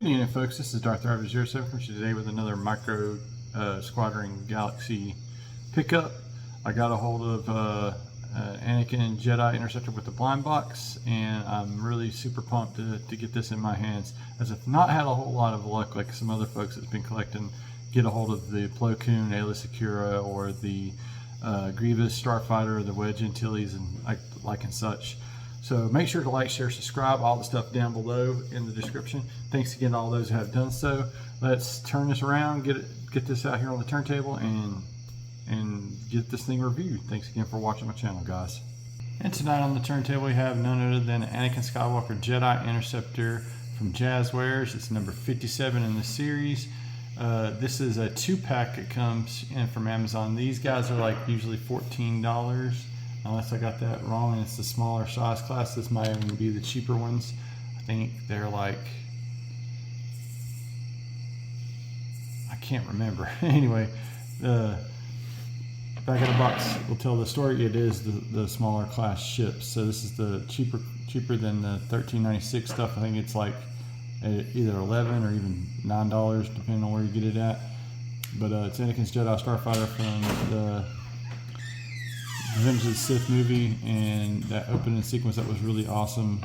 Good evening, folks. This is Darth Driver 07 from today with another micro Squadron Galaxy pickup. I got a hold of Anakin Jedi Interceptor with the blind box, and I'm really super pumped to get this in my hands, as I've not had a whole lot of luck like some other folks that's been collecting. Get a hold of the Plo Koon, Aayla Secura, or the Grievous Starfighter, or the Wedge Antilles, and like and such. So make sure to like, share, subscribe, all the stuff down below in the description. Thanks again to all those who have done so. Let's turn this around, get this out here on the turntable, and get this thing reviewed. Thanks again for watching my channel, guys. And tonight on the turntable we have none other than Anakin Skywalker Jedi Interceptor from Jazwares. It's number 57 in the series. This is a 2-pack that comes in from Amazon. These guys are like usually $14. Unless I got that wrong and it's the smaller size class. This might even be the cheaper ones. I think they're like, I can't remember. Anyway, the back of the box will tell the story. It is the smaller class ships. So this is the cheaper than the $13.96 stuff. I think it's like either $11 or even $9 depending on where you get it at. But it's Anakin's Jedi Starfighter from the Revenge of the Sith movie, and that opening sequence that was really awesome.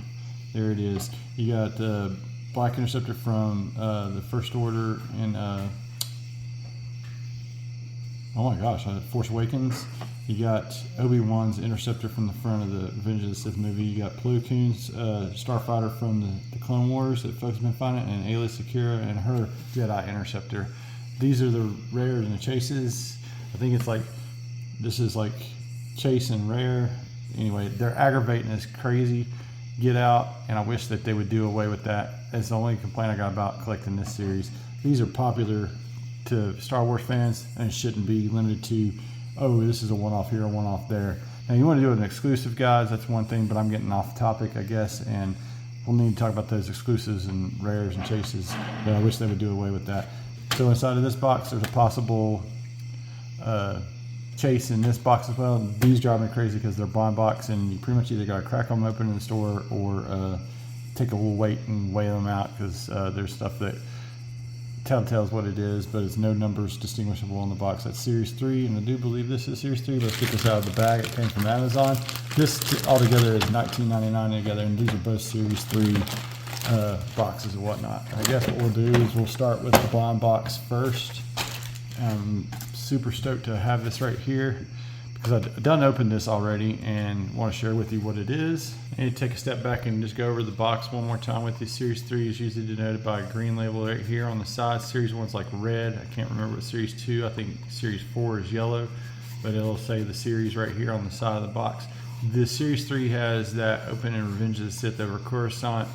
There it is. You got the Black Interceptor from the First Order and oh my gosh, Force Awakens. You got Obi-Wan's Interceptor from the front of the Revenge of the Sith movie. You got Plo Koon's Starfighter from the Clone Wars that folks have been finding, and Aayla Secura and her Jedi Interceptor. These are the rares and the chases. I think it's like, this is like chase and rare. Anyway, they're aggravating as crazy. Get out, and I wish that they would do away with that. That's the only complaint I got about collecting this series. These are popular to Star Wars fans, and it shouldn't be limited to, oh, this is a one-off here, a one-off there. Now, you want to do an exclusive, guys, that's one thing, but I'm getting off topic, I guess, and we'll need to talk about those exclusives and rares and chases, but I wish they would do away with that. So inside of this box, there's a possible chase in this box as well. These drive me crazy because they're blind box, and you pretty much either got to crack them open in the store or take a little weight and weigh them out, because there's stuff that tells what it is, but it's no numbers distinguishable on the box. That's Series 3, and I do believe this is Series 3. Let's get this out of the bag. It came from Amazon. This altogether is $19.99 together, and these are both Series 3 boxes and whatnot. I guess what we'll do is we'll start with the blind box first. Super stoked to have this right here because I've done opened this already and want to share with you what it is. And take a step back and just go over the box one more time with you. Series 3 is usually denoted by a green label right here on the side. Series 1 is like red. I can't remember what Series 2, I think Series 4 is yellow, but it'll say the series right here on the side of the box. The Series 3 has that open in Revenge of the Sith over Coruscant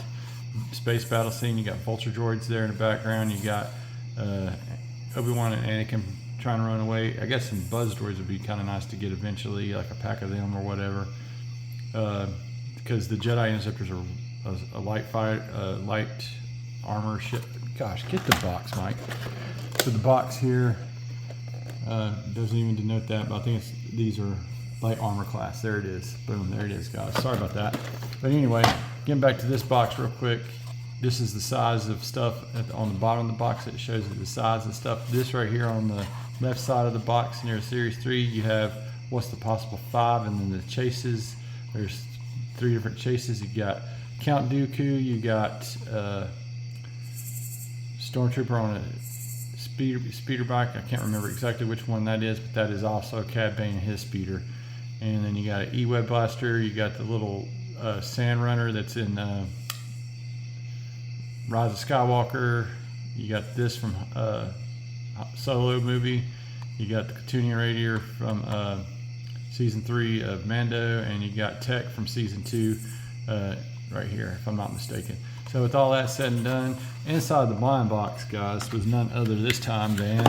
space battle scene. You got vulture droids there in the background. You got Obi-Wan and Anakin trying to run away. I guess some buzz droids would be kind of nice to get eventually, like a pack of them or whatever, because the Jedi Interceptors are a light armor ship. Gosh, get the box, Mike. So the box here doesn't even denote that, but I think these are light armor class. There it is. Boom, there it is, guys. Sorry about that. But anyway, getting back to this box real quick. This is the size of stuff on the bottom of the box. It shows you the size of stuff. This right here on the left side of the box near Series 3, you have what's the possible 5, and then the chases. There's 3 different chases. You got Count Dooku, you got Stormtrooper on a speeder bike. I can't remember exactly which one that is, but that is also Cad Bane and his speeder. And then you got an E-Web Blaster. You got the little Sand Runner that's in Rise of Skywalker. You got this from Solo movie. You got the Katunia Radiator from season 3 of Mando, and you got Tech from season 2 right here, if I'm not mistaken. So with all that said and done, inside the blind box, guys, was none other this time than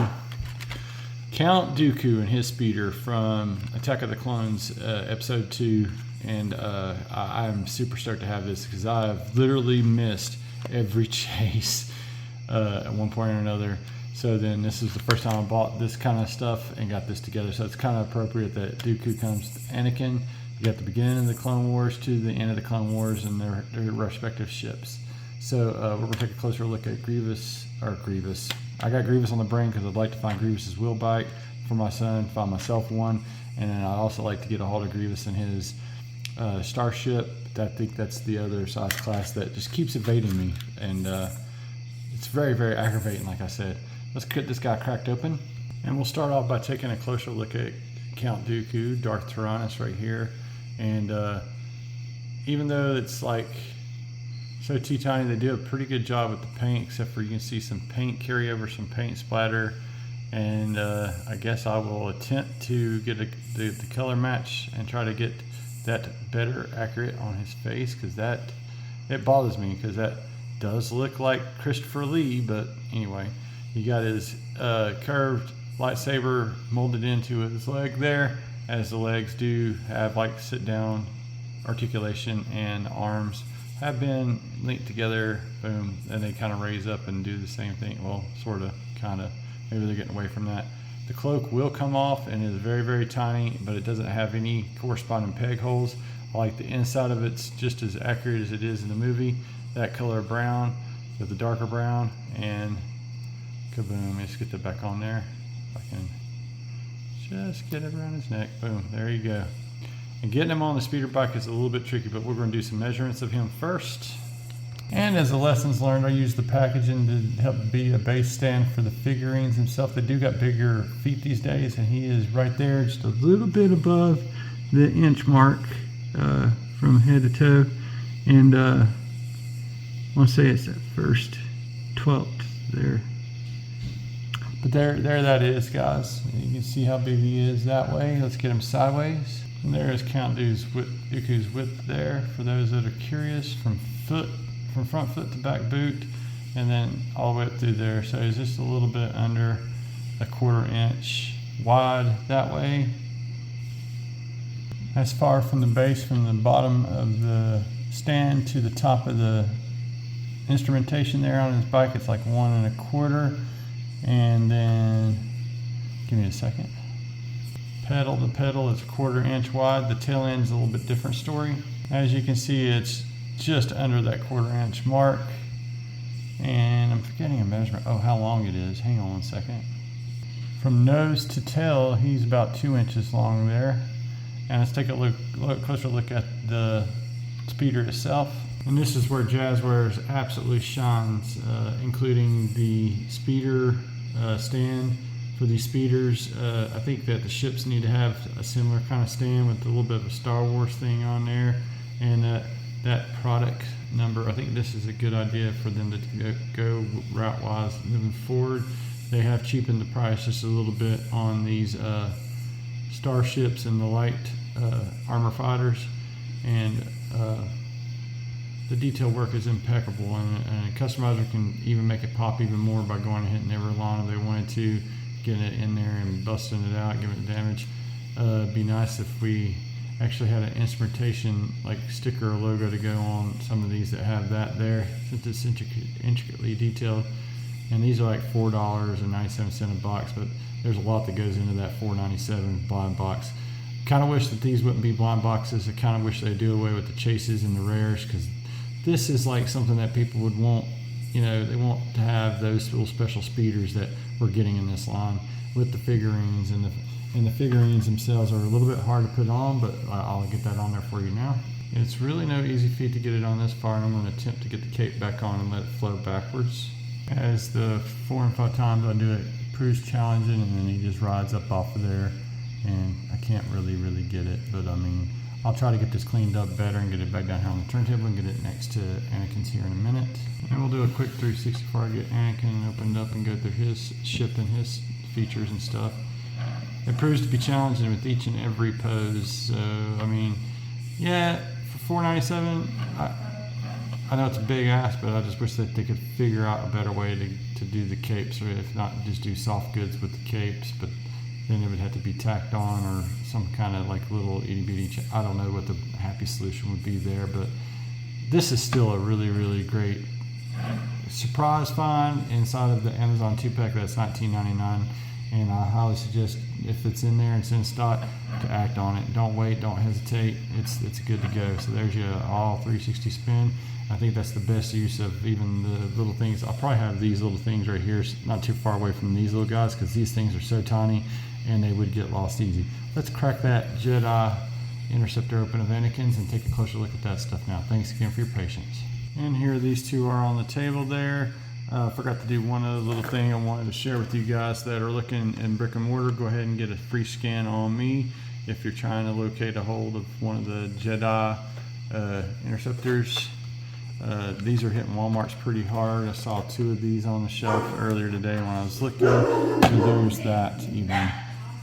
Count Dooku and his speeder from Attack of the Clones episode 2. And I am super stoked to have this because I have literally missed every chase at one point or another. So then this is the first time I bought this kind of stuff and got this together. So it's kind of appropriate that Dooku comes to Anakin. You got the beginning of the Clone Wars to the end of the Clone Wars and their respective ships. So we're gonna take a closer look at Grievous. I got Grievous on the brain because I'd like to find Grievous's wheel bike for my son, find myself one, and then I'd also like to get a hold of Grievous and his starship. I think that's the other size class that just keeps evading me, and it's very, very aggravating, like I said. Let's get this guy cracked open, and we'll start off by taking a closer look at Count Dooku, Darth Tyrannus right here. And even though it's like so teeny, they do a pretty good job with the paint, except for you can see some paint carry over, some paint splatter. And I guess I will attempt to get the color match and try to get that better accurate on his face, because it bothers me, because that does look like Christopher Lee. But anyway, you got his curved lightsaber molded into his leg there, as the legs do have like sit down articulation, and arms have been linked together, boom, and they kind of raise up and do the same thing. Well, sort of, kind of, maybe they're getting away from that. The cloak will come off and is very, very tiny, but it doesn't have any corresponding peg holes. I like the inside of it's just as accurate as it is in the movie. That color brown with the darker brown, and kaboom. Let's get that back on there. If I can just get it around his neck. Boom, there you go. And getting him on the speeder bike is a little bit tricky, but we're going to do some measurements of him first. And as the lessons learned, I use the packaging to help be a base stand for the figurines themselves. They do got bigger feet these days, and he is right there, just a little bit above the inch mark from head to toe. And I want to say it's that first 12th there. But there that is, guys. You can see how big he is that way. Let's get him sideways. And there is Count Dooku's width there, for those that are curious, from front foot to back boot, and then all the way up through there. So it's just a little bit under a 1/4 inch wide that way. As far from the base, from the bottom of the stand to the top of the instrumentation there on his bike, it's like 1 1/4. And then, give me a second. Pedal to pedal, it's 1/4 inch wide. The tail end's a little bit different story. As you can see, it's just under that 1/4 inch mark. And I'm forgetting a measurement. Oh, how long it is. Hang on 1 second. From nose to tail, he's about 2 inches long there. And let's take a closer look at the speeder itself. And this is where Jazwares absolutely shines, including the speeder stand for these speeders. I think that the ships need to have a similar kind of stand with a little bit of a Star Wars thing on there. And that product number, I think this is a good idea for them to go route-wise moving forward. They have cheapened the price just a little bit on these starships and the light armor fighters, and the detail work is impeccable, and a customizer can even make it pop even more by going ahead and hitting every line if they wanted to, getting it in there and busting it out, giving it damage. It'd be nice if we actually had an instrumentation like sticker or logo to go on some of these that have that there, since it's intricately detailed. And these are like $4.97 a box, but there's a lot that goes into that $4.97 blind box. Kind of wish that these wouldn't be blind boxes. I kind of wish they'd do away with the chases and the rares, because this is like something that people would want. You know, they want to have those little special speeders that we're getting in this line with the figurines, and the figurines themselves are a little bit hard to put on, but I'll get that on there for you now. It's really no easy feat to get it on this far, and I'm going to attempt to get the cape back on and let it flow backwards. As the 4 and 5 times I do it, it proves challenging, and then he just rides up off of there, and I can't really get it, but I mean, I'll try to get this cleaned up better and get it back down here on the turntable and get it next to Anakin's here in a minute. And we'll do a quick 360 before I get Anakin opened up and go through his ship and his features and stuff. It proves to be challenging with each and every pose. So, I mean, yeah, for $4.97, I know it's a big ask, but I just wish that they could figure out a better way to do the capes, or if not, just do soft goods with the capes, but then it would have to be tacked on, or some kind of like little itty bitty, I don't know what the happy solution would be there, but this is still a really great surprise find inside of the Amazon 2-pack. That's $19.99, and I highly suggest, if it's in there and it's in stock, to act on it. Don't wait, don't hesitate. It's good to go. So there's your all 360 spin. I think that's the best use of even the little things. I'll probably have these little things right here, not too far away from these little guys, because these things are so tiny and they would get lost easy. Let's crack that Jedi Interceptor open of Anakin's and take a closer look at that stuff now. Thanks again for your patience. And here these two are on the table there. Forgot to do one other little thing I wanted to share with you guys that are looking in brick and mortar. Go ahead and get a free scan on me if you're trying to locate a hold of one of the Jedi Interceptors. These are hitting Walmart's pretty hard. I saw 2 of these on the shelf earlier today when I was looking. So there's that even.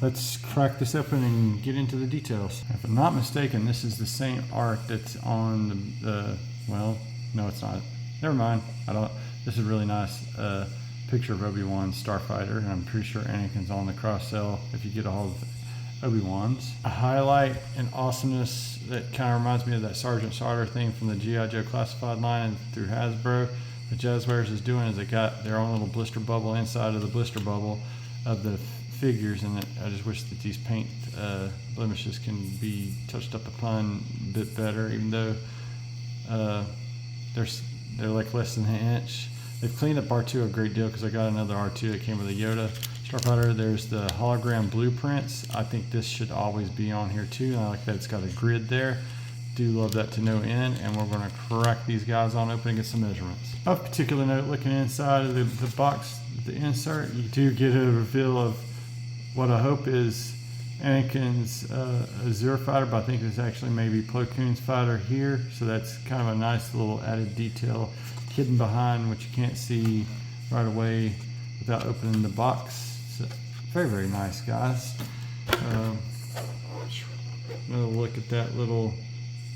Let's crack this open and get into the details. If I'm not mistaken, this is the same art that's on the well, no it's not. Never mind. This is a really nice picture of Obi-Wan's starfighter, and I'm pretty sure Anakin's on the cross cell if you get a hold of Obi-Wan's. A highlight and awesomeness that kind of reminds me of that Sergeant Sauter thing from the G.I. Joe classified line through Hasbro. The Jazwares is doing is they got their own little blister bubble inside of the blister bubble of the figures, and I just wish that these paint blemishes can be touched up upon a bit better, even though they're like less than an inch. They've cleaned up R2 a great deal, because I got another R2 that came with a Yoda starfighter. There's the hologram blueprints. I think this should always be on here too. And I like that it's got a grid there. Do love that to no end. And we're going to crack these guys on open and get some measurements. Of particular note, looking inside of the box, the insert, you do get a reveal of what I hope is Anakin's Azure fighter, but I think it's actually maybe Plo Koon's fighter here. So that's kind of a nice little added detail hidden behind, which you can't see right away without opening the box. So very, very nice, guys. Another look at that little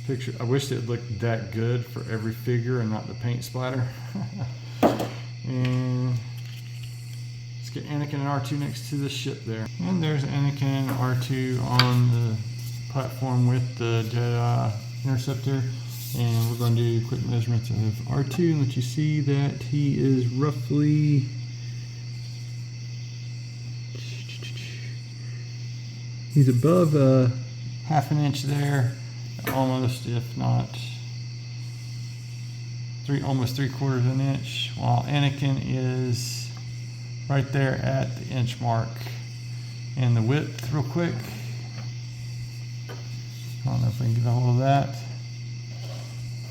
picture. I wish it looked that good for every figure and not the paint splatter. And let's get Anakin and R2 next to the ship there. And there's Anakin and R2 on the platform with the Jedi Interceptor. And we're going to do quick measurements of R2 and let you see that he is roughly he's above half an inch there, almost, if not almost 3/4 of an inch, while Anakin is right there at the inch mark. And the width, real quick, I don't know if we can get a hold of that.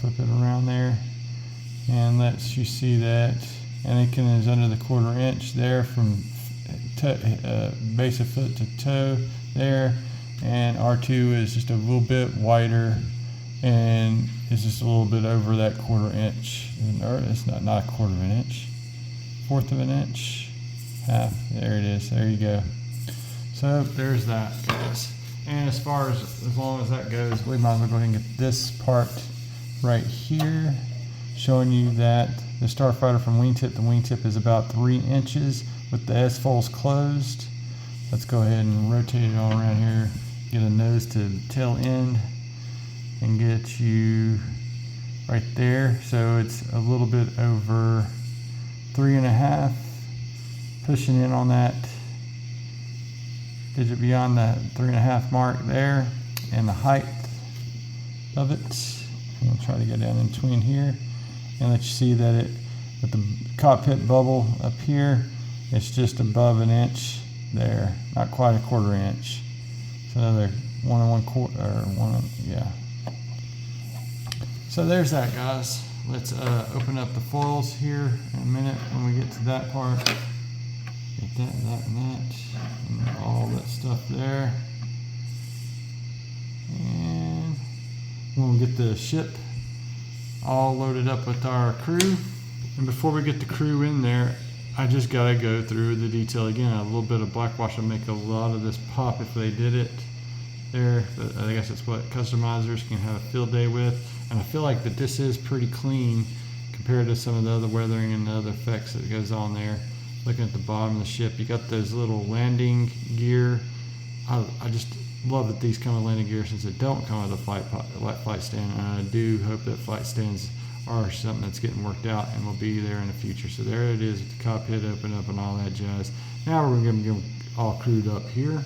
Flip it around there and lets you see that Anakin is under the 1/4 inch there from base of foot to toe there, and R2 is just a little bit wider and it's just a little bit over that 1/4 inch. Or it's not a 1/4 of an inch, 1/4 of an inch, half. There it is. There you go. So there's that, guys. And as far as long as that goes, we might as well go ahead and get this part right here, showing you that the starfighter from wingtip to wingtip is about 3 inches with the S-folds closed. Let's go ahead and rotate it all around here, get a nose to tail end, and get you right there. So it's a little bit over 3.5, pushing in on that digit beyond that 3.5 mark there, and the height of it. I'll try to get down in between here and let you see that it, with the cockpit bubble up here, it's just above an inch there, not quite a 1/4 inch. So another 1 1/4, or 1, yeah. So there's that, guys. Let's open up the foils here in a minute when we get to that part. Get that, and all that stuff there. And we'll get the ship all loaded up with our crew. And before we get the crew in there, I just gotta go through the detail again. A little bit of blackwash will make a lot of this pop if they did it there, but I guess it's what customizers can have a field day with. And I feel like that this is pretty clean compared to some of the other weathering and the other effects that goes on there. Looking at the bottom of the ship, you got those little landing gear. I just love that these come with landing gear, since they don't come with a flight stand. And I do hope that flight stands are something that's getting worked out and will be there in the future. So there it is, with the cockpit open up and all that jazz. Now we're going to all crewed up here.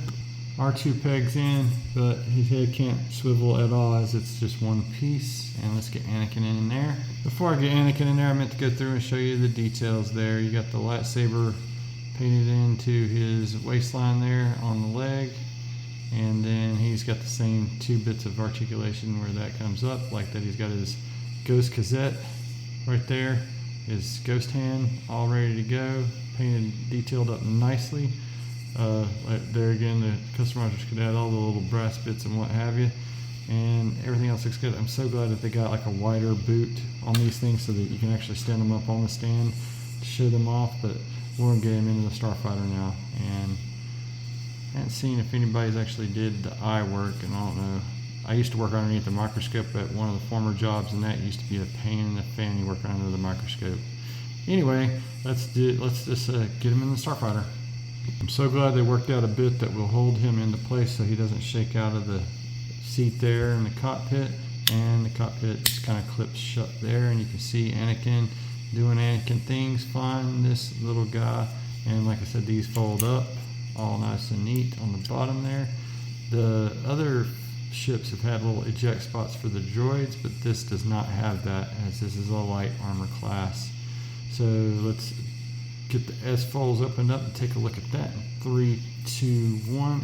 R2 pegs in, but his head can't swivel at all as it's just one piece. And let's get Anakin in there. Before I get Anakin in there, I meant to go through and show you the details there. You got the lightsaber painted into his waistline there on the leg. And then he's got the same 2 bits of articulation where that comes up, like that. He's got his ghost cassette right there, his ghost hand all ready to go, painted, detailed up nicely. There again, the customizers could add all the little brass bits and what have you, and everything else looks good. I'm so glad that they got like a wider boot on these things so that you can actually stand them up on the stand to show them off. But we're gonna get him into the Starfighter now, and I haven't seen if anybody's actually did the eye work, and I don't know. I used to work underneath the microscope at one of the former jobs, and that used to be a pain in the fanny working under the microscope. Anyway, let's just get him in the Starfighter. I'm so glad they worked out a bit that will hold him into place so he doesn't shake out of the seat there in the cockpit, and the cockpit just kind of clips shut there, and you can see Anakin doing Anakin things, flying this little guy. And like I said, these fold up all nice and neat on the bottom there. The other ships have had little eject spots for the droids, but this does not have that, as this is a light armor class. So let's get the S folds opened up and take a look at that. 3, 2, 1,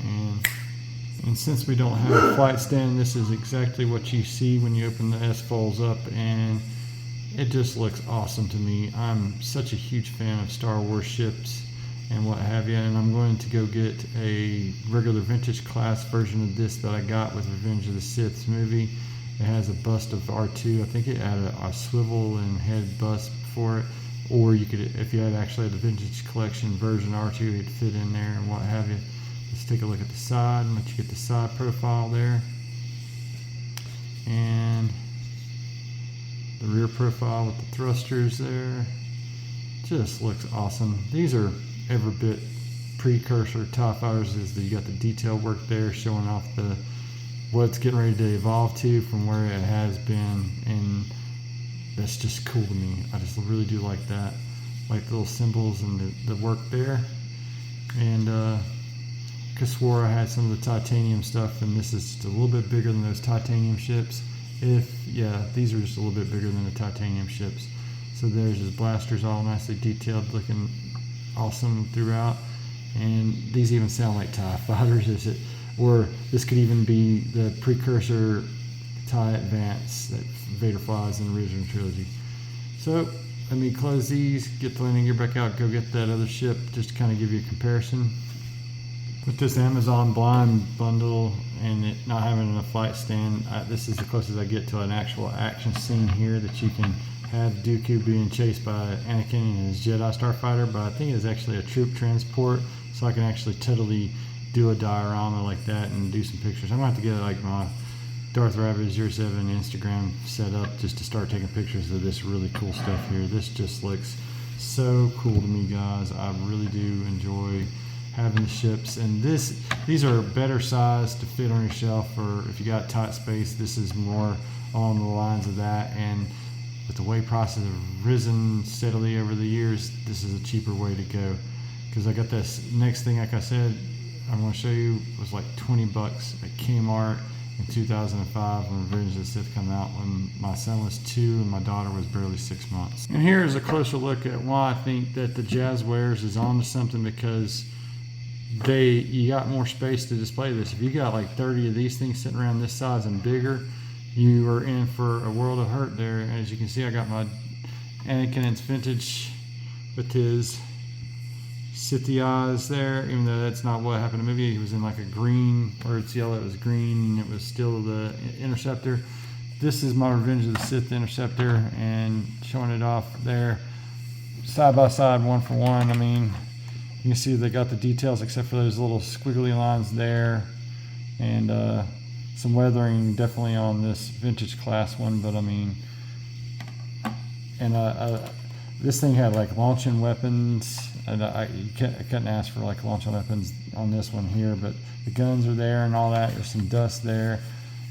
and since we don't have a flight stand, this is exactly what you see when you open the S folds up, and it just looks awesome to me. I'm such a huge fan of Star Wars ships and what have you, and I'm going to go get a regular vintage class version of this that I got with Revenge of the Sith movie. It has a bust of R2. I think it had a swivel and head bust for it. Or you could, if you had actually the vintage collection version R2, it'd fit in there and what have you. Let's take a look at the side and let you get the side profile there. And the rear profile with the thrusters there. Just looks awesome. These are every bit precursor TIE fighters. Is that you got the detail work there showing off what it's getting ready to evolve to from where it has been, and that's just cool to me. I just really do like that, like the little symbols and the work there. And I swore I had some of the titanium stuff, and this is just a little bit bigger than those titanium ships. These are just a little bit bigger than the titanium ships. So there's his blasters all nicely detailed, looking awesome throughout. And these even sound like TIE fighters, or this could even be the precursor TIE Advance that Vader flies in the original trilogy. So let me close these, get the landing gear back out, go get that other ship, just to kind of give you a comparison. With this Amazon blind bundle and it not having a flight stand, this is the closest I get to an actual action scene here, that you can have Dooku being chased by Anakin and his Jedi Starfighter, but I think it's actually a troop transport, so I can actually totally do a diorama like that and do some pictures. I'm going to have to get like my Darth Rabbit 07 Instagram set up just to start taking pictures of this really cool stuff here. This just looks so cool to me, guys. I really do enjoy having the ships, and these are better sized to fit on your shelf, or if you got tight space, this is more along the lines of that. And with the way prices have risen steadily over the years, this is a cheaper way to go, because I got this next thing, like I said, I'm going to show you, was like 20 bucks at Kmart in 2005 when Revenge of the Sith came out, when my son was 2 and my daughter was barely 6 months. And here is a closer look at why I think that the Jazwares is on to something, because you got more space to display this. If you got like 30 of these things sitting around this size and bigger, you are in for a world of hurt there. And as you can see, I got my Anakin, it's vintage with his Sithy eyes there, even though that's not what happened in the movie. He was in like a green, or it's yellow, it was green, and it was still the Interceptor. This is my Revenge of the Sith Interceptor, and showing it off there side by side, one for one. I mean, you can see they got the details except for those little squiggly lines there, and some weathering definitely on this vintage class one. But I mean, and this thing had like launching weapons, and I couldn't ask for like launching weapons on this one here, but the guns are there and all that. There's some dust there.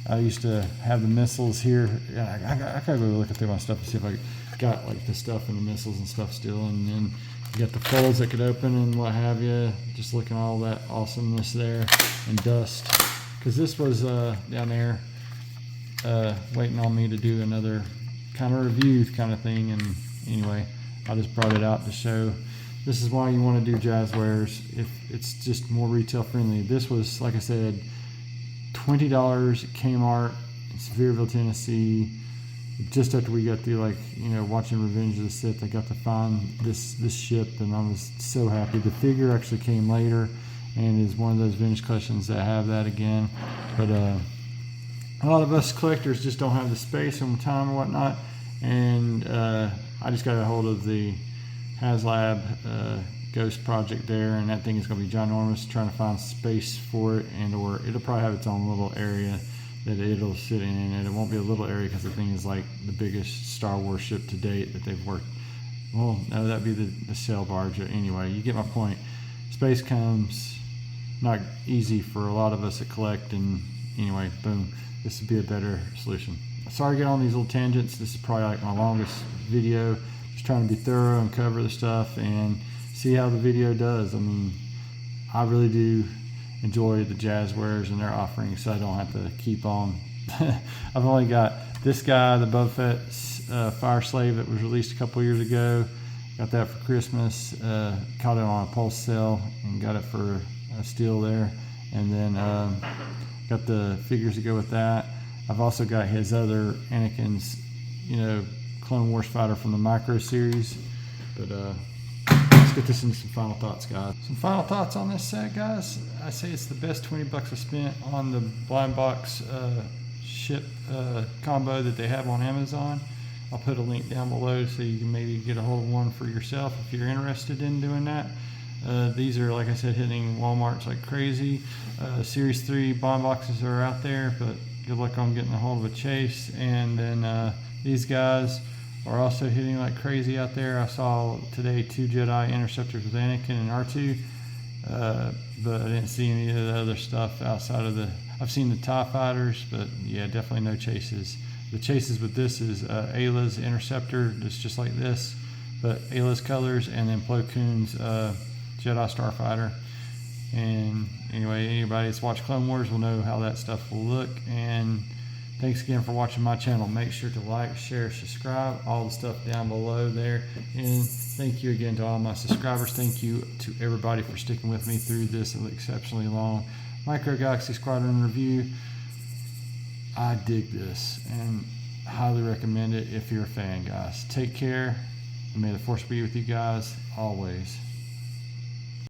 I used to have the missiles here. I gotta go look through my stuff to see if I got like the stuff and the missiles and stuff still. And then You got the folds that could open and what have you. Just looking at all that awesomeness there, and dust. Because this was down there waiting on me to do another kind of review kind of thing. And anyway, I just brought it out to show. This is why you want to do jazwares if it's just more retail friendly. This was, like I said, $20 at Kmart in Sevierville, Tennessee. Just after we got through, like, you know, watching Revenge of the Sith, I got to find this ship, and I was so happy. The figure actually came later, and is one of those vintage collections that have that again. But a lot of us collectors just don't have the space and time or whatnot, and I just got a hold of the HasLab Ghost project there, and that thing is going to be ginormous. Trying to find space for it, and or it'll probably have its own little area that it'll sit in, and it won't be a little area because the thing is like the biggest Star Wars ship to date that they've worked. Well, no, that'd be the sail barge. Anyway, you get my point. Space comes not easy for a lot of us that collect, and anyway, boom, this would be a better solution. Sorry to get on these little tangents. This is probably like my longest video. Just trying to be thorough and cover the stuff and see how the video does. I mean, I really do enjoy the jazwares and their offerings, so I don't have to keep on. I've only got this guy, the Boba Fett Fire Slave that was released a couple years ago. Got that for Christmas. Caught it on a pulse sale and got it for a steal there. And then got the figures to go with that. I've also got his other Anakin's, you know, Clone Wars fighter from the Micro series. But let's get this into some final thoughts, guys. Some final thoughts on this set, guys. I say it's the best 20 bucks I spent on the blind box ship combo that they have on Amazon. I'll put a link down below so you can maybe get a hold of one for yourself if you're interested in doing that. These are, like I said, hitting Walmarts like crazy. Series 3 blind boxes are out there, but good luck on getting a hold of a Chase. And then these guys are also hitting like crazy out there. I saw today 2 Jedi Interceptors with Anakin and R2, but I didn't see any of the other stuff outside of I've seen the TIE Fighters, but yeah, definitely no Chases. The Chases with this is Ayla's Interceptor, just like this, but Ayla's colors, and then Plo Koon's Jedi Starfighter. And anyway, anybody that's watched Clone Wars will know how that stuff will look. And thanks again for watching my channel. Make sure to like, share, subscribe, all the stuff down below there. And thank you again to all my subscribers. Thank you to everybody for sticking with me through this exceptionally long Micro Galaxy Squadron review. I dig this and highly recommend it if you're a fan, guys. Take care, and may the Force be with you guys always.